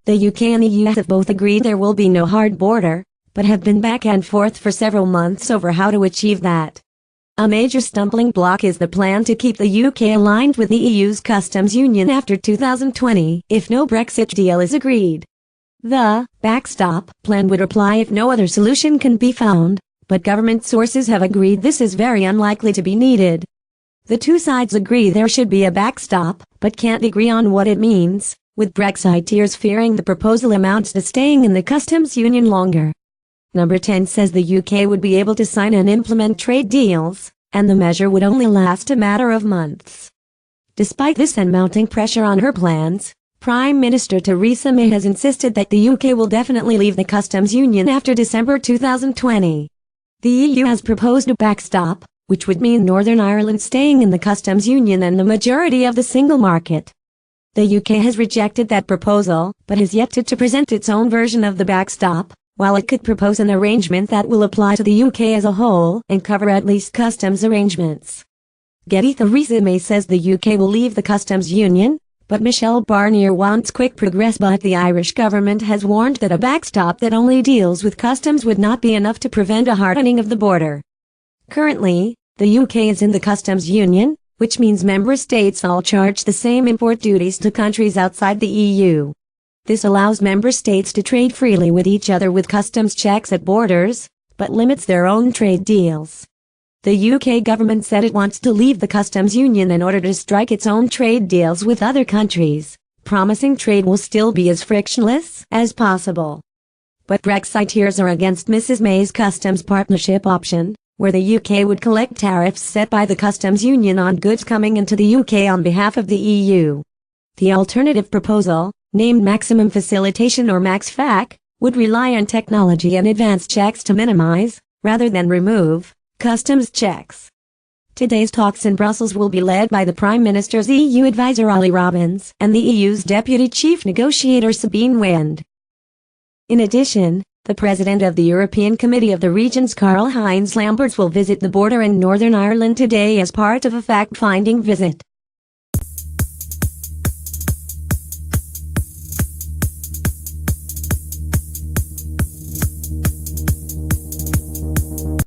The UK and the US have both agreed there will be no hard border, but have been back and forth for several months over how to achieve that. A major stumbling block is the plan to keep the UK aligned with the EU's customs union after 2020 if no Brexit deal is agreed. The backstop plan would apply if no other solution can be found, but government sources have agreed this is very unlikely to be needed. The two sides agree there should be a backstop, but can't agree on what it means, with Brexiteers fearing the proposal amounts to staying in the customs union longer. Number 10 says the UK would be able to sign and implement trade deals, and the measure would only last a matter of months. Despite this and mounting pressure on her plans, Prime Minister Theresa May has insisted that the UK will definitely leave the customs union after December 2020. The EU has proposed a backstop, which would mean Northern Ireland staying in the customs union and the majority of the single market. The UK has rejected that proposal, but has yet to present its own version of the backstop, while it could propose an arrangement that will apply to the UK as a whole and cover at least customs arrangements. Getty Theresa May says the UK will leave the customs union, but Michel Barnier wants quick progress, but the Irish government has warned that a backstop that only deals with customs would not be enough to prevent a hardening of the border. Currently, the UK is in the customs union, which means member states all charge the same import duties to countries outside the EU. This allows member states to trade freely with each other with customs checks at borders, but limits their own trade deals. The UK government said it wants to leave the customs union in order to strike its own trade deals with other countries, promising trade will still be as frictionless as possible. But Brexiteers are against Mrs May's customs partnership option, where the UK would collect tariffs set by the customs union on goods coming into the UK on behalf of the EU. The alternative proposal, named Maximum Facilitation or MaxFac, would rely on technology and advanced checks to minimize, rather than remove, customs checks. Today's talks in Brussels will be led by the Prime Minister's EU advisor Ollie Robbins and the EU's Deputy Chief Negotiator Sabine Wind. In addition, the President of the European Committee of the Regions Karl-Heinz Lamberts will visit the border in Northern Ireland today as part of a fact-finding visit.